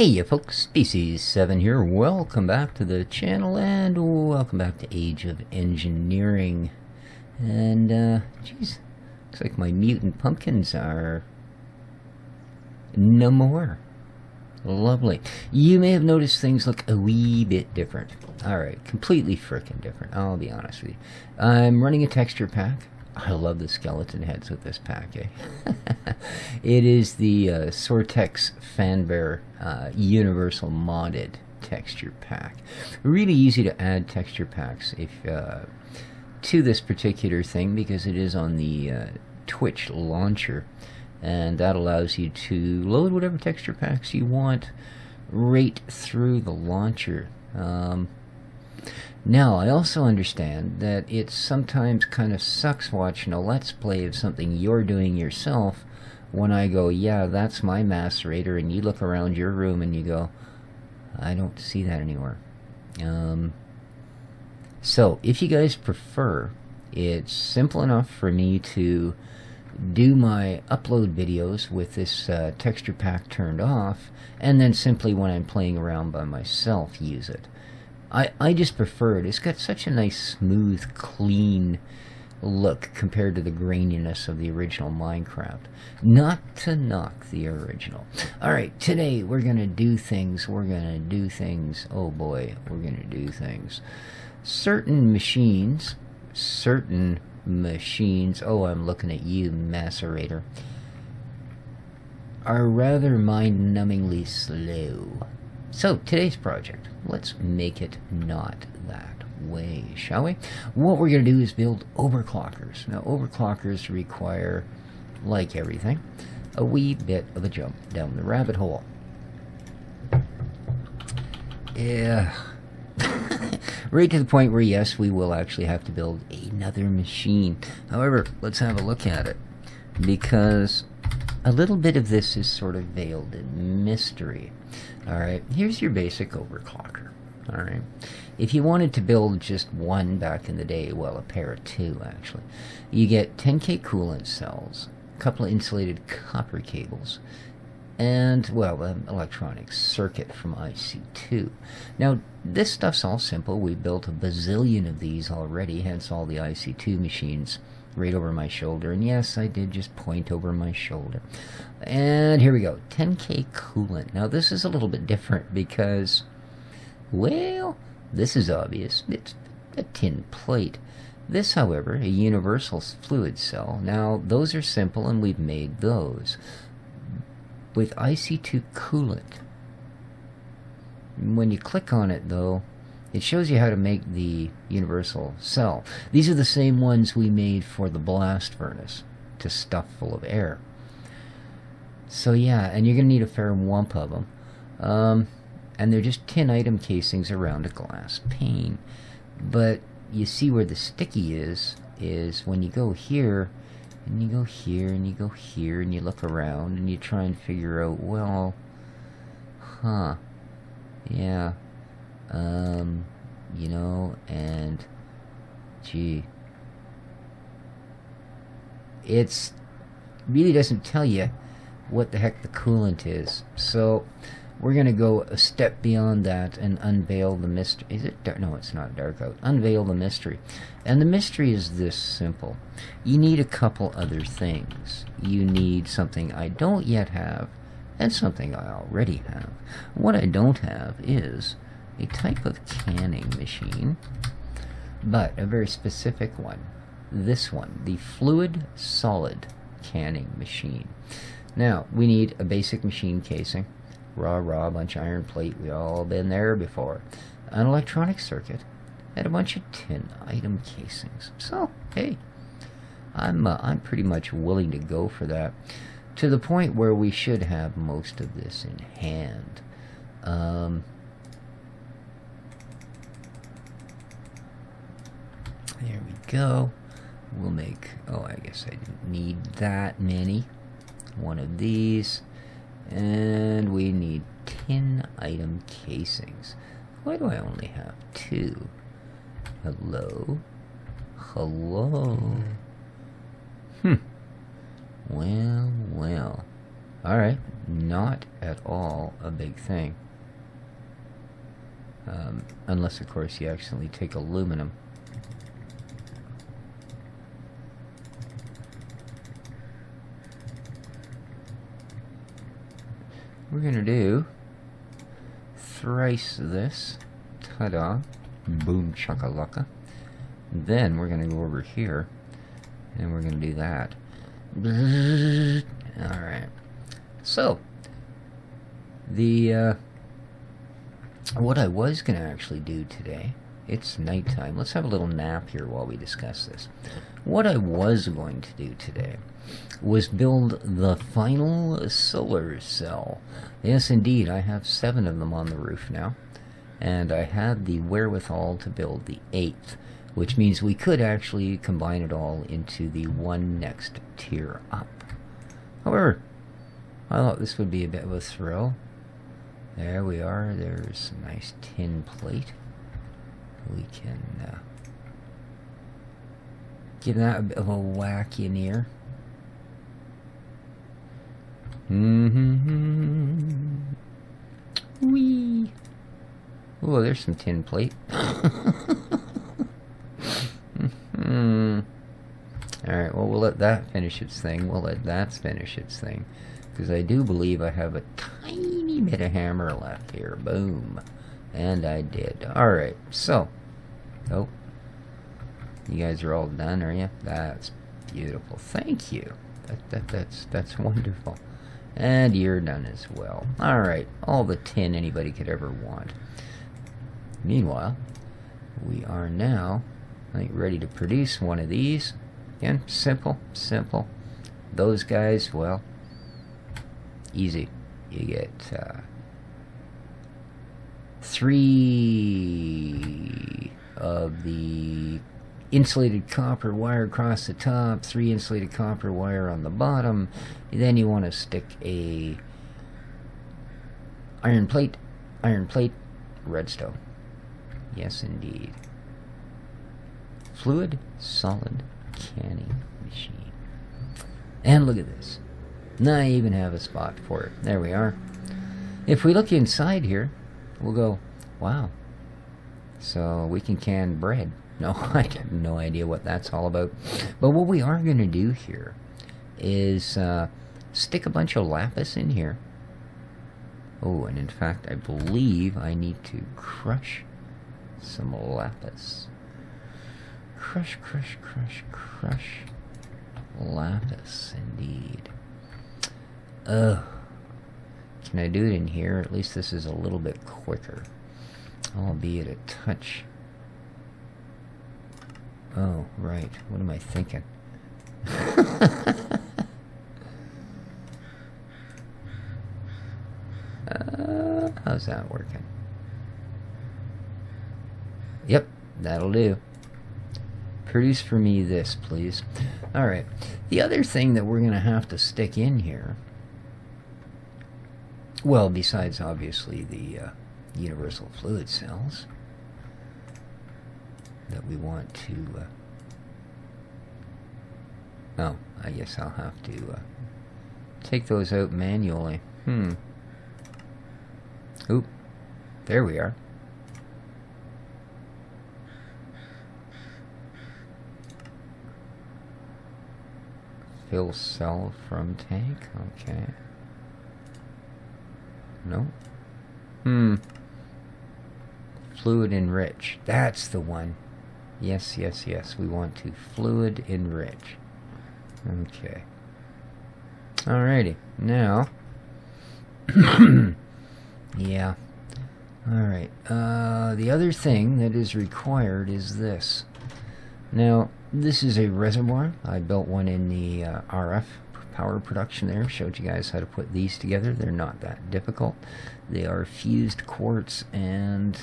Hey you folks, Species7 here. Welcome back to the channel and welcome back to Age of Engineering. And, geez, looks like my mutant pumpkins are no more. Lovely. You may have noticed things look a wee bit different. Alright, completely frickin' different, I'll be honest with you. I'm running a texture pack. I love the skeleton heads with this pack, eh? It is the Sortex Fanbear Universal Modded Texture Pack. Really easy to add texture packs if to this particular thing because it is on the Twitch launcher, and that allows you to load whatever texture packs you want right through the launcher. Now, I also understand that it sometimes kind of sucks watching a Let's Play of something you're doing yourself when I go, yeah, that's my macerator, and you look around your room and you go, I don't see that anywhere. So, if you guys prefer, it's simple enough for me to do my upload videos with this texture pack turned off, and then simply when I'm playing around by myself use it. I just prefer it. It's got such a nice, smooth, clean look compared to the graininess of the original Minecraft. Not to knock the original. Alright, today we're going to do things. Oh boy, we're going to do things. Certain machines, oh, I'm looking at you, macerator, are rather mind-numbingly slow. So, today's project, let's make it not that way, shall we? What we're going to do is build overclockers. Now, overclockers require, like everything, a wee bit of a jump down the rabbit hole. Yeah. Right to the point where, yes, we will actually have to build another machine. However, let's have a look at it, because a little bit of this is sort of veiled in mystery. Alright, here's your basic overclocker. Alright, if you wanted to build just one back in the day, well, a pair of two actually, you get 10K coolant cells, a couple of insulated copper cables, and, well, an electronic circuit from IC2. Now, this stuff's all simple. We built a bazillion of these already, hence all the IC2 machines right over my shoulder. And yes, I did just point over my shoulder. And here we go, 10K coolant. Now, this is a little bit different because, well, this is obvious. It's a tin plate. This, however, a universal fluid cell. Now, those are simple, and we've made those. With IC2 coolant, when you click on it, though, it shows you how to make the universal cell. These are the same ones we made for the blast furnace to stuff full of air. So yeah, and you're going to need a fair wump of them. And they're just tin item casings around a glass pane. But you see where the sticky is when you go here, and you go here, and you go here, and you look around, and you try and figure out, well, yeah, you know, and, gee, it's really doesn't tell you what the heck the coolant is. So we're going to go a step beyond that and unveil the mystery. Is it dark? No, it's not dark out. Unveil the mystery. And the mystery is this simple. You need a couple other things. You need something I don't yet have and something I already have. What I don't have is a type of canning machine, but a very specific one. This one, the fluid solid canning machine. Now, we need a basic machine casing. Raw, bunch of iron plate, we all been there before. An electronic circuit, and a bunch of tin item casings. So, hey, I'm pretty much willing to go for that, to the point where we should have most of this in hand. There we go. We'll make, oh, I guess I didn't need that many. One of these. And we need tin item casings. Why do I only have two? Hello? Hello? Well. Alright, not at all a big thing. Unless, of course, you accidentally take aluminum. We're gonna do thrice this. Ta-da. Boom chakalaka. Then we're gonna go over here and we're gonna do that. Alright. So the what I was gonna actually do today, it's nighttime. Let's have a little nap here while we discuss this. What I was going to do today was build the final solar cell. Yes, indeed, I have 7 of them on the roof now, and I had the wherewithal to build the 8th, which means we could actually combine it all into the one next tier up. However, I thought this would be a bit of a thrill. There we are. There's a nice tin plate. We can give that a bit of a whack in here. Whee! Oh, there's some tin plate. Alright, well, we'll let that finish its thing. We'll let that finish its thing. Because I do believe I have a tiny bit of hammer left here. Boom. And I did. Alright, so. Oh. You guys are all done, are you? That's beautiful. Thank you. That's wonderful. And you're done as well. Alright, all the tin anybody could ever want. Meanwhile, we are now ready to produce one of these. Again, simple. Those guys, well, easy. You get 3 of the insulated copper wire across the top, 3 insulated copper wire on the bottom. Then you want to stick a iron plate, redstone. Yes, indeed. Fluid, solid, canning machine. And look at this. Now I even have a spot for it. There we are. If we look inside here, we'll go, wow. So we can can bread. No, I have no idea what that's all about. But what we are going to do here is stick a bunch of lapis in here. Oh, and in fact, I believe I need to crush some lapis. Crush lapis, indeed. Ugh. Can I do it in here? At least this is a little bit quicker. Albeit a touch. Oh, right. What am I thinking? How's that working? Yep, that'll do. Produce for me this, please. Alright. The other thing that we're going to have to stick in here, well, besides obviously the universal fluid cells that we want to oh, I guess I'll have to take those out manually. Oop, there we are. Fill cell from tank. Okay. No. Fluid enrich. That's the one. Yes. We want to fluid enrich. Okay. Alrighty. Now. Yeah. Alright. The other thing that is required is this. Now, this is a reservoir. I built one in the RF power production there. Showed you guys how to put these together. They're not that difficult. They are fused quartz and...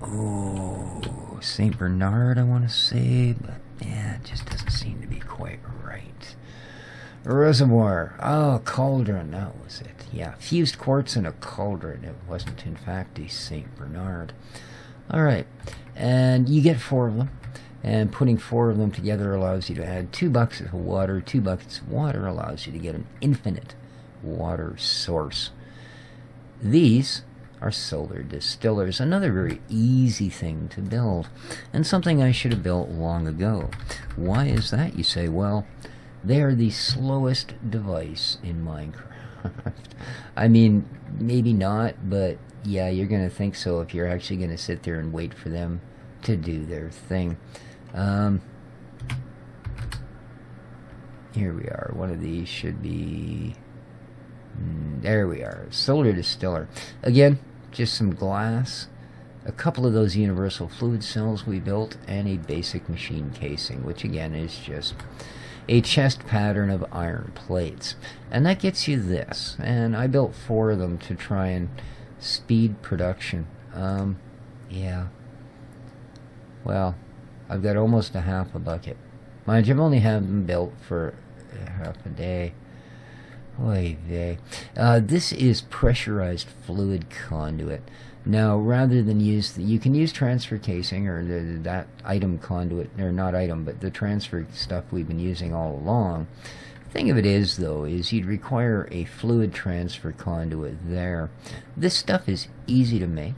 oh, St. Bernard, I want to say, but yeah, it just doesn't seem to be quite right. A reservoir. Oh, cauldron. That was it. Yeah, fused quartz and a cauldron. It wasn't, in fact, a St. Bernard. Alright, and you get 4 of them. And putting 4 of them together allows you to add 2 buckets of water. 2 buckets of water allows you to get an infinite water source. These are solar distillers, another very easy thing to build, and something I should have built long ago. Why is that, you say? Well, they are the slowest device in Minecraft. I mean, maybe not, but yeah, you're going to think so if you're actually going to sit there and wait for them to do their thing. Here we are. One of these should be... there we are. Solar distiller. Again, just some glass, a couple of those universal fluid cells we built, and a basic machine casing, which again is just a chest pattern of iron plates. And that gets you this. And I built 4 of them to try and speed production. Yeah. Well, I've got almost a half a bucket. Mind you, I've only had them built for half a day. Oy vey. This is pressurized fluid conduit. Now, rather than use you can use transfer casing or that item conduit, or not item, but the transfer stuff we've been using all along. The thing of it is, though, is you'd require a fluid transfer conduit there. This stuff is easy to make.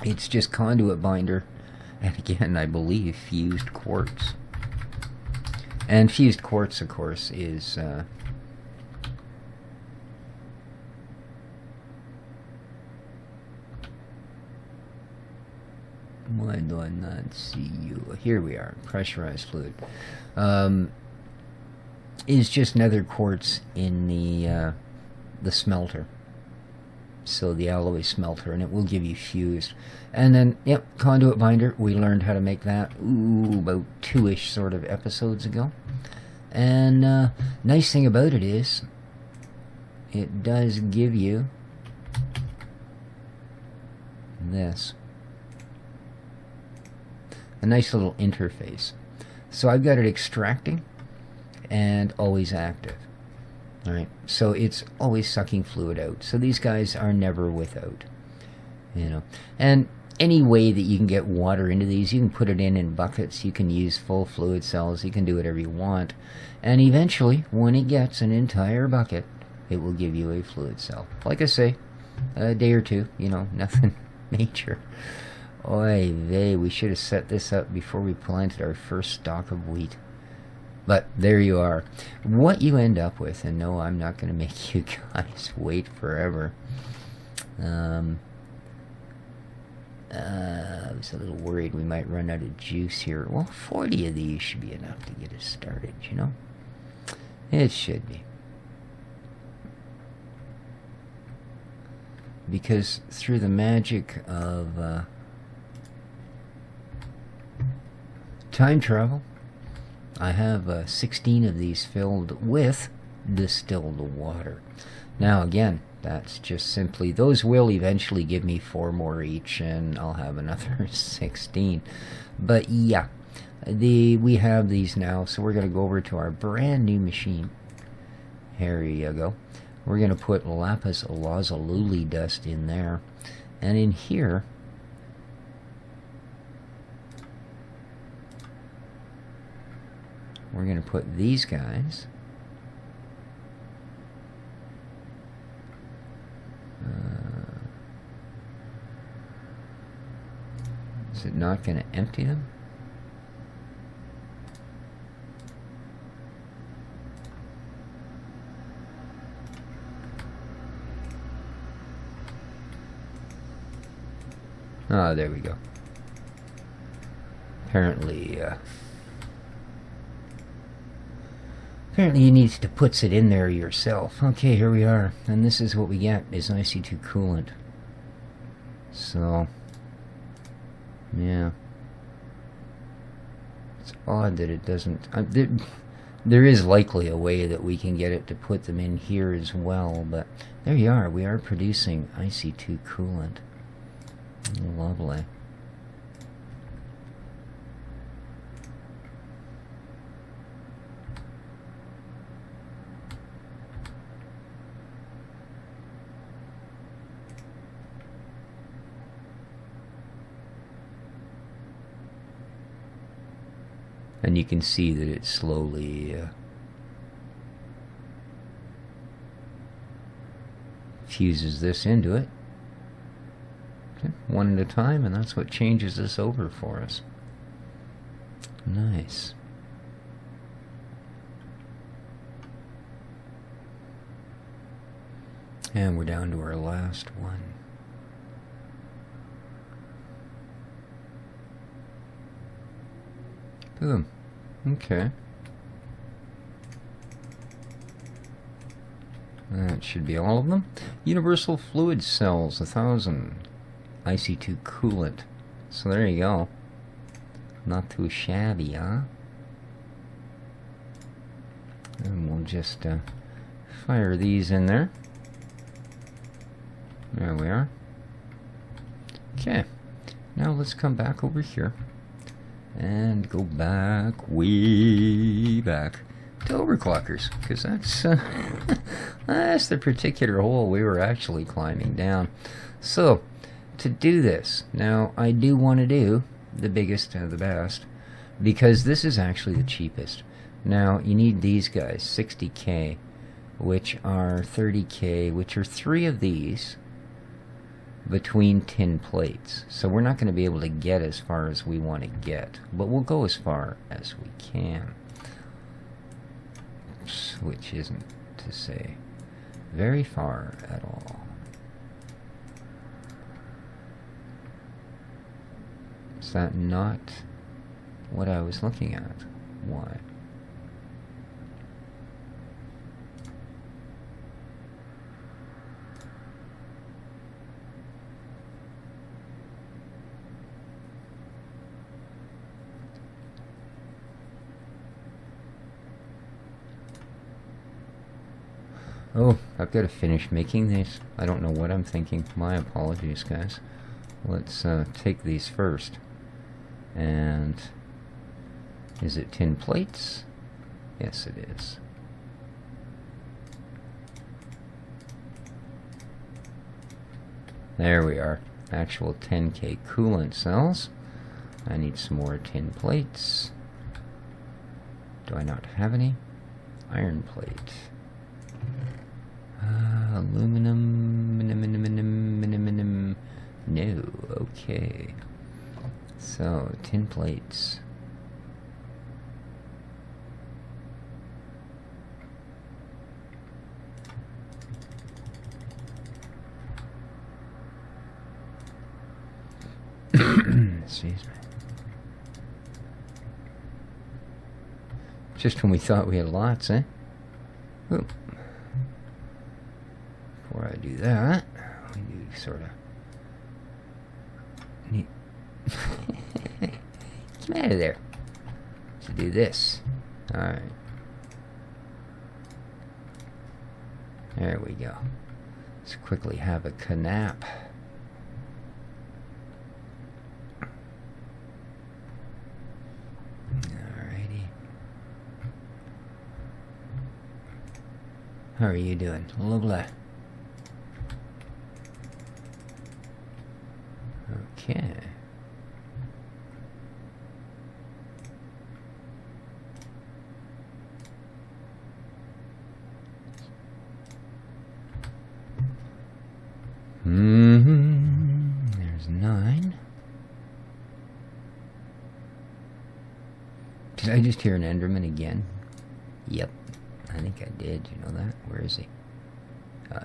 It's just conduit binder, and again, I believe fused quartz. And fused quartz, of course, is why do I not see you? Here we are. Pressurized fluid is just nether quartz in the smelter. So the alloy smelter, and it will give you fused. And then, yep, conduit binder. We learned how to make that, about 2-ish sort of episodes ago. And nice thing about it is, it does give you this. A nice little interface. So I've got it extracting and always active. Alright, so it's always sucking fluid out. So these guys are never without. You know. And any way that you can get water into these, you can put it in buckets, you can use full fluid cells, you can do whatever you want. And eventually, when it gets an entire bucket, it will give you a fluid cell. Like I say, a day or two, you know, nothing major. Oy vey, we should have set this up before we planted our first stalk of wheat. But there you are. What you end up with, and no, I'm not going to make you guys wait forever. I was a little worried we might run out of juice here. Well, 40 of these should be enough to get us started, you know? It should be. Because through the magic of time travel, I have 16 of these filled with distilled water. Now again, that's just simply, those will eventually give me 4 more each, and I'll have another 16. But yeah, we have these now, so we're going to go over to our brand new machine. Here you go. We're going to put lapis lazuli dust in there, and in here, we're going to put these guys. Is it not going to empty them? Oh, there we go. Apparently you need to put it in there yourself. Okay, here we are. And this is what we get, is IC2 coolant. So, yeah. It's odd that it doesn't... there is likely a way that we can get it to put them in here as well, but there you are. We are producing IC2 coolant. Lovely. And you can see that it's slowly fuses this into it. Okay, one at a time, and that's what changes this over for us. Nice. And we're down to our last one. Boom. Okay. That should be all of them. Universal fluid cells, 1,000. IC2 coolant. So there you go. Not too shabby, huh? And we'll just fire these in there. There we are. Okay. Now let's come back over here and go back, way back, to Overclockers, because that's that's the particular hole we were actually climbing down. So to do this, now I do want to do the biggest and the best, because this is actually the cheapest. Now you need these guys, 60K, which are 30K, which are 3 of these between tin plates. So we're not going to be able to get as far as we want to get, but we'll go as far as we can, which isn't to say very far at all. Is that not what I was looking at? Why? Oh, I've got to finish making these. I don't know what I'm thinking. My apologies, guys. Let's take these first. And is it tin plates? Yes, it is. There we are. Actual 10K coolant cells. I need some more tin plates. Do I not have any? Iron plate. Aluminum. No. Okay. So, tin plates. Excuse me. Just when we thought we had lots, eh? Ooh. Before I do that, we do sort of need come out of there to do this. Alright. There we go. Let's quickly have a canap. How are you doing? Lovely. Okay. There's 9. Did I just hear an Enderman again? Yep. I think I did, you know that? Where is he?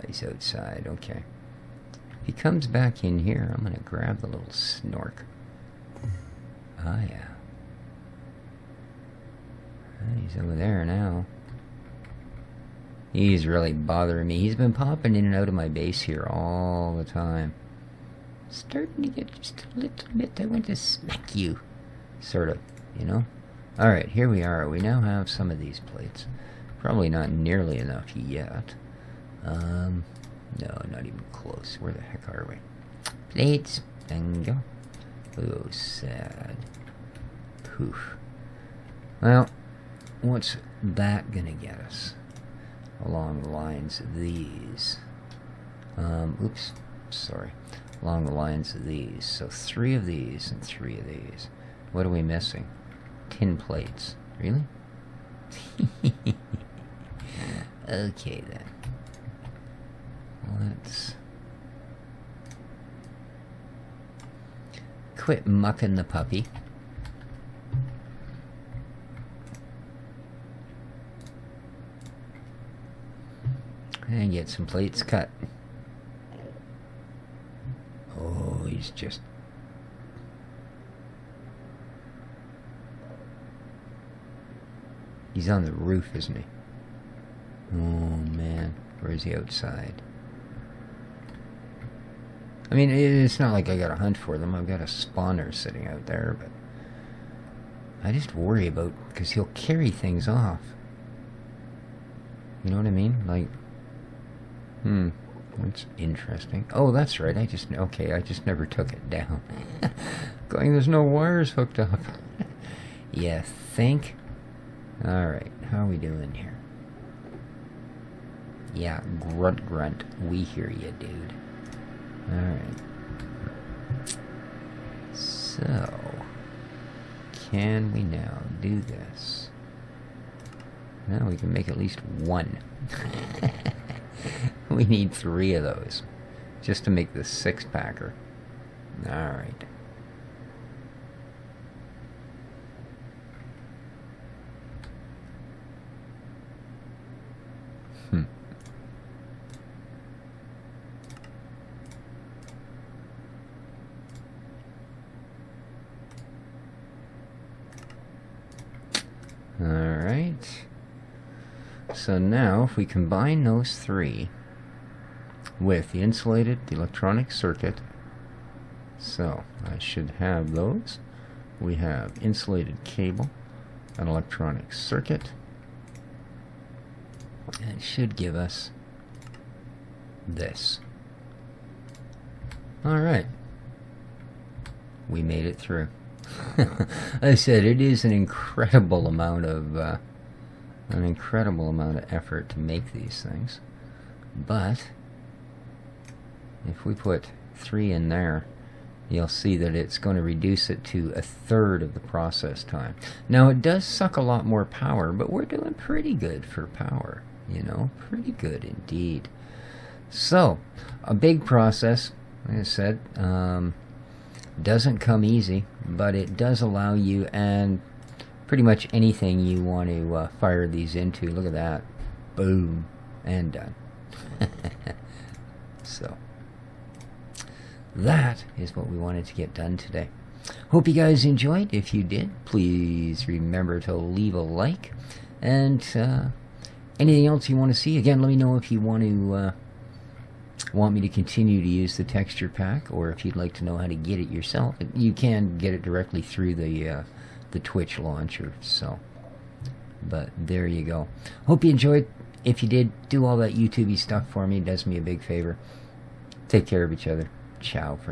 He's outside, okay. If he comes back in here, I'm gonna grab the little snork. Ah, yeah. He's over there now. He's really bothering me. He's been popping in and out of my base here all the time. Starting to get just a little bit, I want to smack you. Sort of, you know? Alright, here we are. We now have some of these plates. Probably not nearly enough yet. No, not even close. Where the heck are we? Plates. Bingo. Oh, sad. Poof. Well, what's that gonna get us? Along the lines of these. Oops. Sorry. Along the lines of these. So 3 of these and 3 of these. What are we missing? Tin plates. Really? Okay then. let's quit mucking the puppy. And get some plates cut. Oh, he's just... He's on the roof, isn't he? Oh, man. Or is he outside? I mean, it's not like I gotta hunt for them. I've got a spawner sitting out there, but... I just worry about... because he'll carry things off. You know what I mean? Like... That's interesting. Oh, that's right. I just never took it down. Going, there's no wires hooked up. Yeah, think? Alright, how are we doing here? Yeah, grunt grunt. We hear you, dude. Alright. So, can we now do this? Now we can make at least one. We need 3 of those just to make the 6-packer. Alright. Alright. So now, if we combine those 3 with the insulated electronic circuit, so I should have those. We have insulated cable, an electronic circuit, and it should give us this. Alright. We made it through. I said it is an incredible amount of effort to make these things, but if we put 3 in there, you'll see that it's going to reduce it to 1/3 of the process time. Now it does suck a lot more power, but we're doing pretty good for power, you know, pretty good indeed. So a big process, like I said, doesn't come easy, but it does allow you, and pretty much anything you want to fire these into. Look at that. Boom. And done. So, that is what we wanted to get done today. Hope you guys enjoyed. If you did, please remember to leave a like. And anything else you want to see, again, let me know if you want me to continue to use the texture pack, or if you'd like to know how to get it yourself. You can get it directly through the Twitch launcher, so, but there you go. Hope you enjoyed. If you did, do all that YouTubey stuff for me. It does me a big favor. Take care of each other. Ciao, friends.